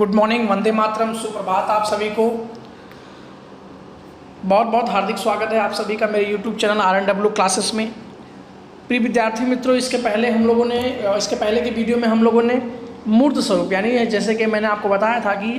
Good morning, Vande Mataram, सुप्रभात आप सभी को। बहुत बहुत हार्दिक स्वागत है आप सभी का मेरे यूट्यूब चैनल RNW क्लासेस में। प्रिय विद्यार्थी मित्रों, इसके पहले के वीडियो में हम लोगों ने मूर्त स्वरूप यानी जैसे कि मैंने आपको बताया था कि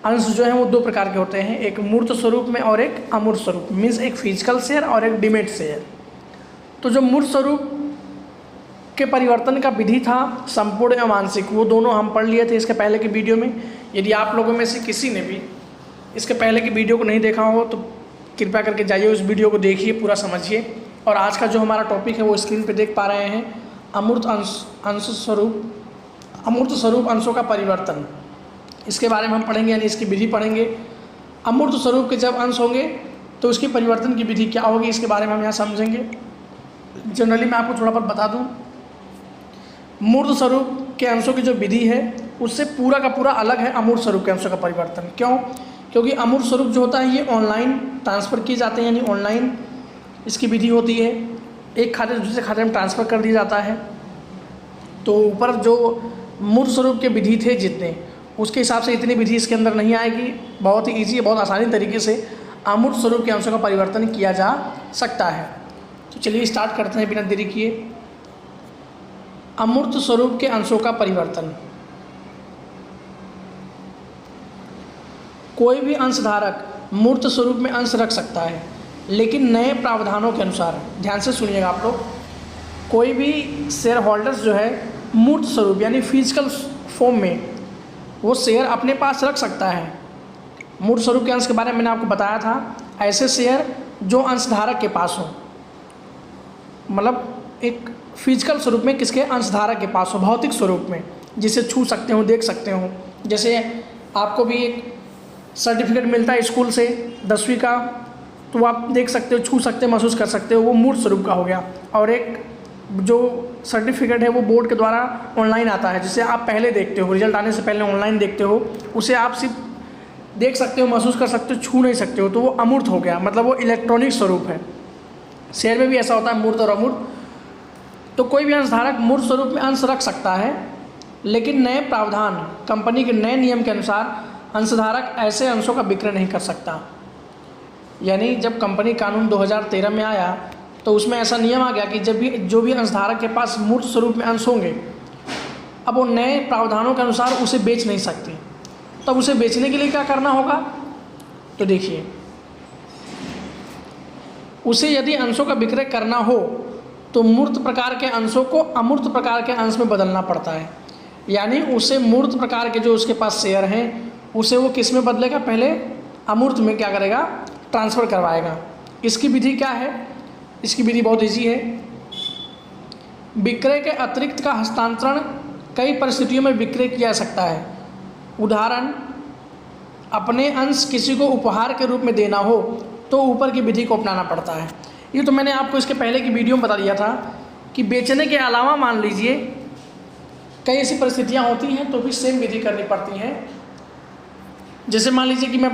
अंश जो हैं वो दो प्रकार के होते हैं, एक मूर्त स्वरूप में और एक अमूर्त स्वरूप, मीन्स एक फिजिकल शेयर और एक डिमेट शेयर। तो जो मूर्त स्वरूप के परिवर्तन का विधि था संपूर्ण एवं आंशिक, वो दोनों हम पढ़ लिए थे इसके पहले की वीडियो में। यदि आप लोगों में से किसी ने भी इसके पहले की वीडियो को नहीं देखा हो तो कृपया करके जाइए उस वीडियो को देखिए, पूरा समझिए। और आज का जो हमारा टॉपिक है वो स्क्रीन पे देख पा रहे हैं, अमूर्त स्वरूप अंशों का परिवर्तन। इसके बारे में हम पढ़ेंगे, यानी इसकी विधि पढ़ेंगे। अमूर्त स्वरूप के जब अंश होंगे तो उसकी परिवर्तन की विधि क्या होगी, इसके बारे में हम यहाँ समझेंगे। जनरली मैं आपको थोड़ा बहुत बता दूँ, मूर्त स्वरूप के अंशों की जो विधि है उससे पूरा का पूरा अलग है अमूर्त स्वरूप के अंशों का परिवर्तन। क्यों? क्योंकि अमूर्त स्वरूप जो होता है ये ऑनलाइन ट्रांसफ़र किए जाते हैं, यानी ऑनलाइन इसकी विधि होती है। एक खाते से दूसरे खाते में ट्रांसफ़र कर दिया जाता है। तो ऊपर जो मूर्त स्वरूप के विधि थे जितने, उसके हिसाब से इतनी विधि इसके अंदर नहीं आएगी। बहुत ही ईजी, बहुत आसानी तरीके से अमूर्त स्वरूप के अंशों का परिवर्तन किया जा सकता है। तो चलिए स्टार्ट करते हैं बिना देरी किए। अमूर्त स्वरूप के अंशों का परिवर्तन। कोई भी अंशधारक मूर्त स्वरूप में अंश रख सकता है, लेकिन नए प्रावधानों के अनुसार। ध्यान से सुनिएगा आप लोग, कोई भी शेयर होल्डर्स जो है मूर्त स्वरूप यानी फिजिकल फॉर्म में वो शेयर अपने पास रख सकता है। मूर्त स्वरूप के अंश के बारे में मैंने आपको बताया था, ऐसे शेयर जो अंशधारक के पास हो, मतलब एक फिजिकल स्वरूप में किसके, अंशधारक के पास हो, भौतिक स्वरूप में, जिसे छू सकते हो, देख सकते हो। जैसे आपको भी एक सर्टिफिकेट मिलता है स्कूल से 10वीं का, तो आप देख सकते हो, छू सकते हो, महसूस कर सकते हो, वो मूर्त स्वरूप का हो गया। और एक जो सर्टिफिकेट है वो बोर्ड के द्वारा ऑनलाइन आता है, जिसे आप पहले देखते हो, रिजल्ट आने से पहले ऑनलाइन देखते हो, उसे आप सिर्फ देख सकते हो, महसूस कर सकते हो, छू नहीं सकते हो, तो वो अमूर्त हो गया, मतलब वो इलेक्ट्रॉनिक स्वरूप है। शेयर में भी ऐसा होता है, मूर्त और अमूर्त। तो कोई भी अंशधारक मूर्त स्वरूप में अंश रख सकता है, लेकिन नए प्रावधान, कंपनी के नए नियम के अनुसार अंशधारक ऐसे अंशों का विक्रय नहीं कर सकता। यानी जब कंपनी कानून 2013 में आया तो उसमें ऐसा नियम आ गया कि जो भी अंशधारक के पास मूर्त स्वरूप में अंश होंगे, अब वो नए प्रावधानों के अनुसार उसे बेच नहीं सकती। तब उसे बेचने के लिए क्या करना होगा, तो देखिए, उसे यदि अंशों का विक्रय करना हो तो मूर्त प्रकार के अंशों को अमूर्त प्रकार के अंश में बदलना पड़ता है। यानी उसे मूर्त प्रकार के जो उसके पास शेयर हैं उसे वो किस में बदलेगा, पहले अमूर्त में क्या करेगा, ट्रांसफ़र करवाएगा। इसकी विधि क्या है? इसकी विधि बहुत ईजी है। विक्रय के अतिरिक्त का हस्तांतरण कई परिस्थितियों में विक्रय किया जा सकता है। उदाहरण, अपने अंश किसी को उपहार के रूप में देना हो तो ऊपर की विधि को अपनाना पड़ता है। ये तो मैंने आपको इसके पहले की वीडियो में बता दिया था कि बेचने के अलावा मान लीजिए कई ऐसी परिस्थितियाँ होती हैं तो भी सेम विधि करनी पड़ती हैं। जैसे मान लीजिए कि मैं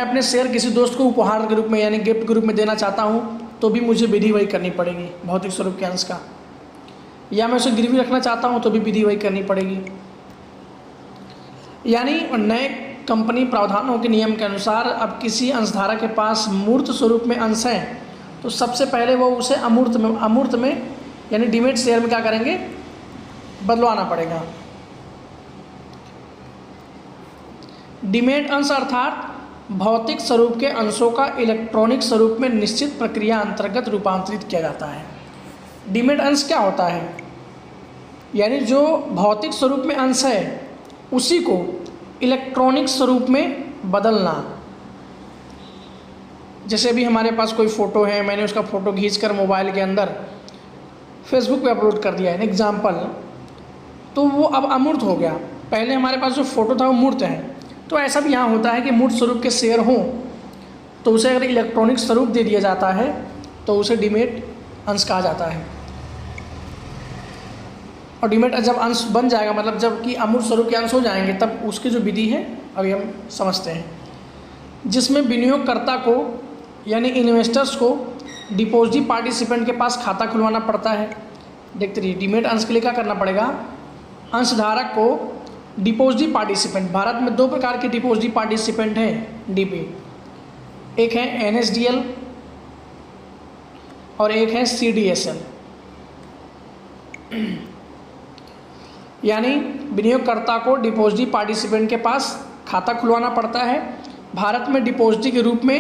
अपने शेयर किसी दोस्त को उपहार के रूप में यानी गिफ्ट के रूप में देना चाहता हूँ, तो भी मुझे विधि वही करनी पड़ेगी भौतिक स्वरूप के अंश का। या मैं उसे गिरवी रखना चाहता हूँ तो भी विधि वही करनी पड़ेगी। यानी नए कंपनी प्रावधानों के नियम के अनुसार अब किसी अंशधारक के पास मूर्त स्वरूप में अंश है तो सबसे पहले वो उसे अमूर्त में यानी डिमेट शेयर में क्या करेंगे, बदलवाना पड़ेगा। डिमेट अंश अर्थात भौतिक स्वरूप के अंशों का इलेक्ट्रॉनिक स्वरूप में निश्चित प्रक्रिया अंतर्गत रूपांतरित किया जाता है। डिमेट अंश क्या होता है? यानी जो भौतिक स्वरूप में अंश है उसी को इलेक्ट्रॉनिक स्वरूप में बदलना। जैसे भी हमारे पास कोई फ़ोटो है, मैंने उसका फ़ोटो खींचकर मोबाइल के अंदर फेसबुक पे अपलोड कर दिया है एग्जाम्पल, तो वो अब अमूर्त हो गया। पहले हमारे पास जो फ़ोटो था वो मूर्त है। तो ऐसा भी यहाँ होता है कि मूर्त स्वरूप के शेयर हों तो उसे अगर इलेक्ट्रॉनिक स्वरूप दे दिया जाता है तो उसे डिमेट अंश कहा जाता है। और डिमेट जब अंश बन जाएगा, मतलब जब कि अमूर्त स्वरूप के अंश हो जाएंगे, तब उसकी जो विधि है अभी हम समझते हैं, जिसमें विनियोगकर्ता को यानी इन्वेस्टर्स को डिपॉजिट पार्टिसिपेंट के पास खाता खुलवाना पड़ता है। देखते रहिए, डिमेट अंश के लिए क्या करना पड़ेगा, अंशधारक को डिपॉजिट पार्टिसिपेंट, भारत में 2 प्रकार के डिपॉजिट पार्टिसिपेंट हैं डीपी, एक है एनएसडीएल और एक है सीडीएसएल। यानी विनियोगकर्ता को डिपॉजिट पार्टिसिपेंट के पास खाता खुलवाना पड़ता है। भारत में डिपॉजिट के रूप में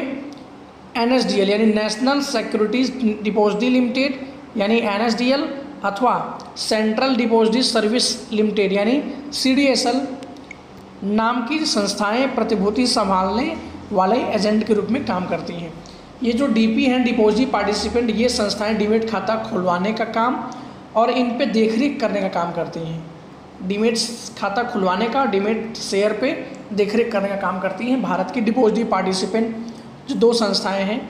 एनएसडीएल यानी नेशनल सिक्योरिटीज डिपॉजिट लिमिटेड यानी एनएसडीएल अथवा सेंट्रल डिपॉजिट सर्विस लिमिटेड यानी सीडीएसएल नाम की संस्थाएं प्रतिभूति संभालने वाले एजेंट के रूप में काम करती हैं। ये जो डीपी हैं, डिपॉजिट पार्टिसिपेंट, ये संस्थाएं डीमैट खाता खुलवाने का काम और इन पे देखरेख करने का काम करती हैं। डीमैट खाता खुलवाने का, डीमैट शेयर पे देखरेख करने का काम करती हैं भारत की डिपॉजिट पार्टिसिपेंट जो 2 संस्थाएं हैं,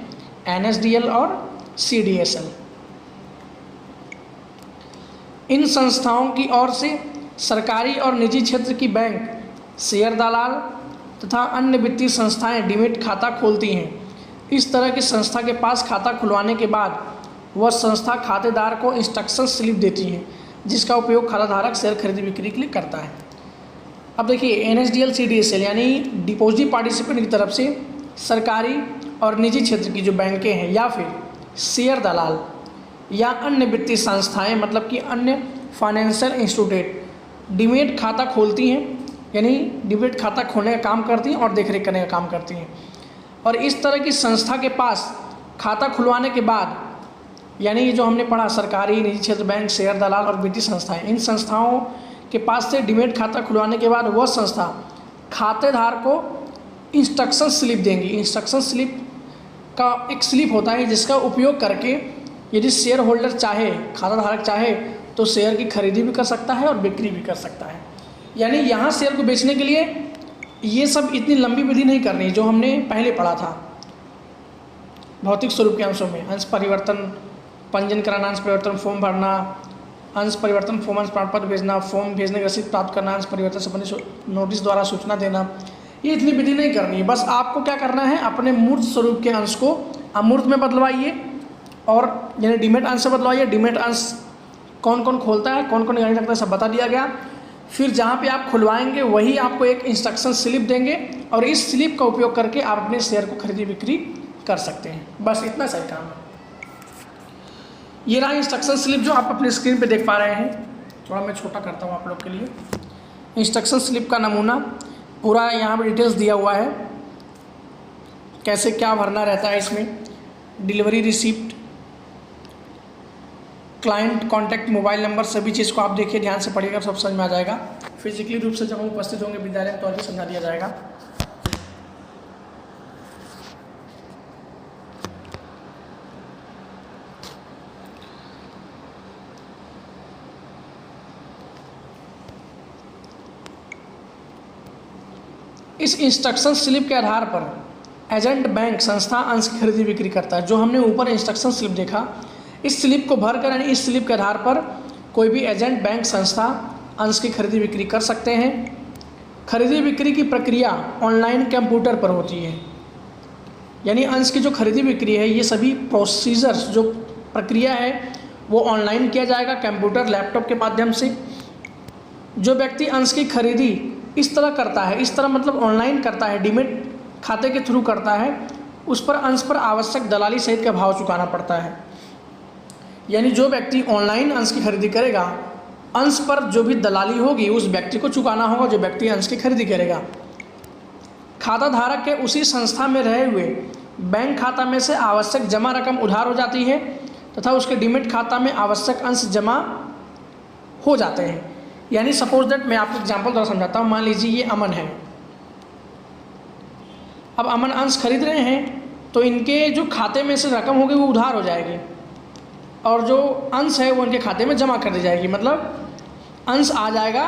एनएसडीएल और सीडीएसएल। इन संस्थाओं की ओर से सरकारी और निजी क्षेत्र की बैंक, शेयर दलाल तथा अन्य वित्तीय संस्थाएं डीमैट खाता खोलती हैं। इस तरह की संस्था के पास खाता खुलवाने के बाद वह संस्था खातेदार को इंस्ट्रक्शन स्लिप देती है जिसका उपयोग खाताधारक शेयर खरीदी बिक्री के लिए करता है। अब देखिए एनएसडीएल सीडीएसएल यानी डिपॉजिट पार्टिसिपेंट की तरफ से सरकारी और निजी क्षेत्र की जो बैंकें हैं या फिर शेयर दलाल या अन्य वित्तीय संस्थाएं मतलब कि अन्य फाइनेंशियल इंस्टीट्यूट डीमैट खाता खोलती हैं, यानी डीमैट खाता खोलने का काम करती हैं और देखरेख करने का काम करती हैं। और इस तरह की संस्था के पास खाता खुलवाने के बाद, यानी ये जो हमने पढ़ा सरकारी, निजी क्षेत्र बैंक, शेयर दलाल और वित्तीय संस्थाएं, इन संस्थाओं के पास से डीमैट खाता खुलवाने के बाद वह संस्था खातेदार को इंस्ट्रक्शन स्लिप देंगी। इंस्ट्रक्शन स्लिप का एक स्लिप होता है जिसका उपयोग करके यदि शेयर होल्डर चाहे, खाताधारक चाहे तो शेयर की खरीदी भी कर सकता है और बिक्री भी कर सकता है। यानी यहाँ शेयर को बेचने के लिए ये सब इतनी लंबी विधि नहीं करनी जो हमने पहले पढ़ा था भौतिक स्वरूप के अंशों में, अंश परिवर्तन, पंजीयन कराना, अंश परिवर्तन फॉर्म भरना, अंश परिवर्तन फॉर्म अंश प्रमाण पत्र भेजना, फॉर्म भेजने की रसीद प्राप्त करना, अंश परिवर्तन संबंधी नोटिस द्वारा सूचना देना, ये इतनी विधि नहीं करनी है। बस आपको क्या करना है, अपने मूर्त स्वरूप के अंश को अमूर्त में बदलवाइए और यानी डीमैट अंश से बदलवाइए। डीमैट अंश कौन कौन खोलता है, कौन कौन निकाल सकता है, सब बता दिया गया। फिर जहाँ पे आप खुलवाएंगे वही आपको एक इंस्ट्रक्शन स्लिप देंगे और इस स्लिप का उपयोग करके आप अपने शेयर को खरीदी बिक्री कर सकते हैं। बस इतना सही काम है। ये रहा इंस्ट्रक्शन स्लिप जो आप अपनी स्क्रीन पे देख पा रहे हैं। थोड़ा मैं छोटा करता हूँ आप लोग के लिए। इंस्ट्रक्शन स्लिप का नमूना पूरा यहाँ पे डिटेल्स दिया हुआ है, कैसे क्या भरना रहता है इसमें, delivery receipt, client contact, mobile number, सभी चीज़ को आप देखिए, ध्यान से पढ़िएगा, सब समझ में आ जाएगा। फिजिकली रूप से जब हम उपस्थित होंगे विद्यालय में तो और भी समझा दिया जाएगा। इस इंस्ट्रक्शन स्लिप के आधार पर एजेंट बैंक संस्था अंश की खरीदी बिक्री करता है। जो हमने ऊपर इंस्ट्रक्शन स्लिप देखा, इस स्लिप को भरकर यानी इस स्लिप के आधार पर कोई भी एजेंट बैंक संस्था अंश की खरीदी बिक्री कर सकते हैं। खरीदी बिक्री की प्रक्रिया ऑनलाइन कंप्यूटर पर होती है, यानी अंश की जो खरीदी बिक्री है ये सभी प्रोसीजर्स जो प्रक्रिया है वो ऑनलाइन किया जाएगा कंप्यूटर लैपटॉप के माध्यम से। जो व्यक्ति अंश की खरीदी इस तरह करता है, इस तरह मतलब ऑनलाइन करता है, डीमैट खाते के थ्रू करता है, उस पर अंश पर आवश्यक दलाली सहित का भाव चुकाना पड़ता है। यानी जो व्यक्ति ऑनलाइन अंश की खरीदी करेगा, अंश पर जो भी दलाली होगी उस व्यक्ति को चुकाना होगा जो व्यक्ति अंश की खरीदी करेगा। खाता धारक के उसी संस्था में रहे हुए बैंक खाता में से आवश्यक जमा रकम उधार हो जाती है तथा उसके डीमैट खाता में आवश्यक अंश जमा हो जाते हैं। यानी सपोज दैट मैं आपको एग्जांपल द्वारा समझाता हूँ। मान लीजिए ये अमन है, अब अमन अंश खरीद रहे हैं तो इनके जो खाते में से रकम होगी वो उधार हो जाएगी और जो अंश है वो इनके खाते में जमा कर दी जाएगी। मतलब अंश आ जाएगा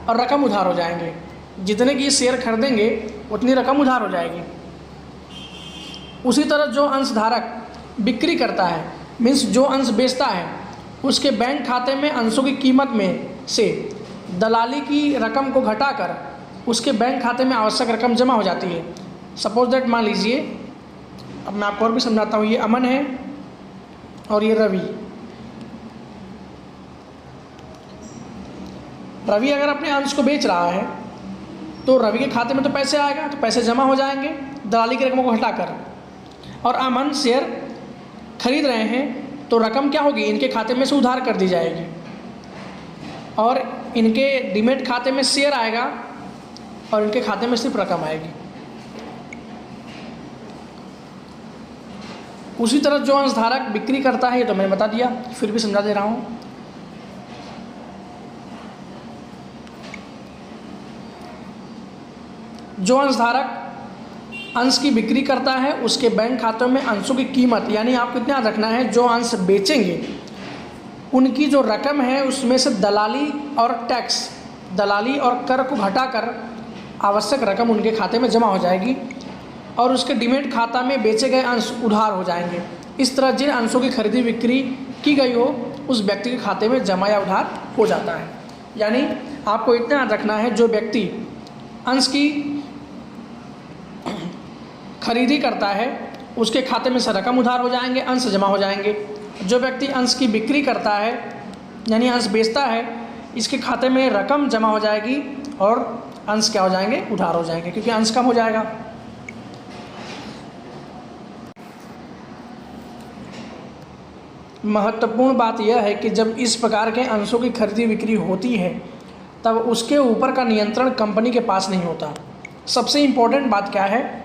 और रकम उधार हो जाएंगे। जितने की शेयर खरीदेंगे उतनी रकम उधार हो जाएगी। उसी तरह जो अंश धारक बिक्री करता है, मीन्स जो अंश बेचता है, उसके बैंक खाते में अंशों की कीमत में से दलाली की रकम को घटाकर उसके बैंक खाते में आवश्यक रकम जमा हो जाती है। सपोज दैट मान लीजिए, अब मैं आपको और भी समझाता हूँ। ये अमन है और ये रवि। रवि अगर अपने अंश को बेच रहा है तो रवि के खाते में तो पैसे आएगा, तो पैसे जमा हो जाएंगे दलाली की रकमों को हटाकर। और अमन शेयर खरीद रहे हैं तो रकम क्या होगी, इनके खाते में से उधार कर दी जाएगी और इनके डीमैट खाते में शेयर आएगा और इनके खाते में सिर्फ रकम आएगी। उसी तरह जो अंशधारक बिक्री करता है, ये तो मैंने बता दिया, फिर भी समझा दे रहा हूँ। जो अंशधारक अंश की बिक्री करता है उसके बैंक खातों में अंशों की कीमत, यानी आपको इतना याद रखना है, जो अंश बेचेंगे उनकी जो रकम है उसमें से दलाली और टैक्स, दलाली और कर को घटाकर आवश्यक रकम उनके खाते में जमा हो जाएगी और उसके डीमैट खाता में बेचे गए अंश उधार हो जाएंगे। इस तरह जिन अंशों की खरीदी बिक्री की गई हो उस व्यक्ति के खाते में जमा या उधार हो जाता है। यानी आपको इतना याद रखना है, जो व्यक्ति अंश की खरीदी करता है उसके खाते में से रकम उधार हो जाएंगे, अंश जमा हो जाएंगे। जो व्यक्ति अंश की बिक्री करता है यानी अंश बेचता है, इसके खाते में रकम जमा हो जाएगी और अंश क्या हो जाएंगे, उधार हो जाएंगे, क्योंकि अंश कम हो जाएगा। महत्वपूर्ण बात यह है कि जब इस प्रकार के अंशों की खरीदी बिक्री होती है तब उसके ऊपर का नियंत्रण कंपनी के पास नहीं होता। सबसे इम्पोर्टेंट बात क्या है,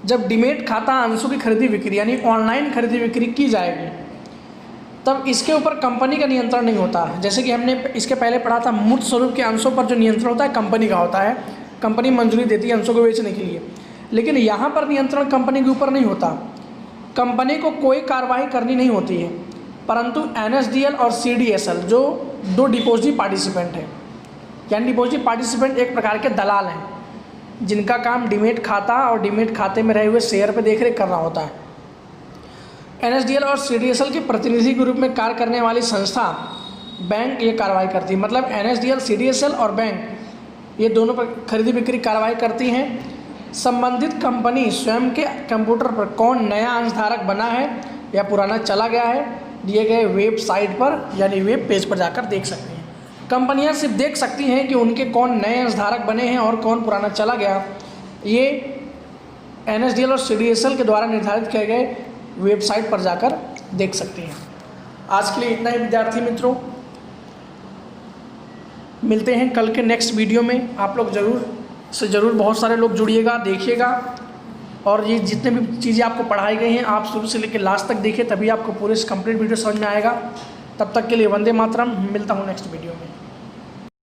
जब डीमैट खाता अंशों की खरीदी बिक्री यानी ऑनलाइन खरीदी बिक्री की जाएगी तब इसके ऊपर कंपनी का नियंत्रण नहीं होता। जैसे कि हमने इसके पहले पढ़ा था, मूर्त स्वरूप के अंशों पर जो नियंत्रण होता है कंपनी का होता है, कंपनी मंजूरी देती है अंशों को बेचने के लिए। लेकिन यहाँ पर नियंत्रण कंपनी के ऊपर नहीं होता, कंपनी को कोई कार्रवाई करनी नहीं होती है, परंतु NSDL और CDSL जो दो डिपॉजिट पार्टिसिपेंट हैं, यानी डिपॉजिट पार्टिसिपेंट एक प्रकार के दलाल हैं जिनका काम डीमैट खाता और डीमैट खाते में रहे हुए शेयर पर देखरेख करना होता है। NSDL और CDSL के प्रतिनिधि के रूप में कार्य करने वाली संस्था बैंक ये कार्रवाई करती है। मतलब NSDL, CDSL और बैंक ये दोनों पर खरीदी बिक्री कार्रवाई करती हैं। संबंधित कंपनी स्वयं के कंप्यूटर पर कौन नया अंशधारक बना है या पुराना चला गया है, दिए गए वेबसाइट पर यानी वेब पेज पर जाकर देख सकते हैं। कंपनियां सिर्फ देख सकती हैं कि उनके कौन नए अंशधारक बने हैं और कौन पुराना चला गया, ये NSDL और CDSL के द्वारा निर्धारित किए गए वेबसाइट पर जाकर देख सकते हैं। आज के लिए इतना ही विद्यार्थी मित्रों, मिलते हैं कल के नेक्स्ट वीडियो में। आप लोग ज़रूर बहुत सारे लोग जुड़िएगा, देखिएगा और ये जितने भी चीज़ें आपको पढ़ाई गई हैं आप शुरू से लेकर लास्ट तक देखिए, तभी आपको पूरे कंप्लीट वीडियो समझ में आएगा। तब तक के लिए वंदे मातरम, मिलता हूँ नेक्स्ट वीडियो में।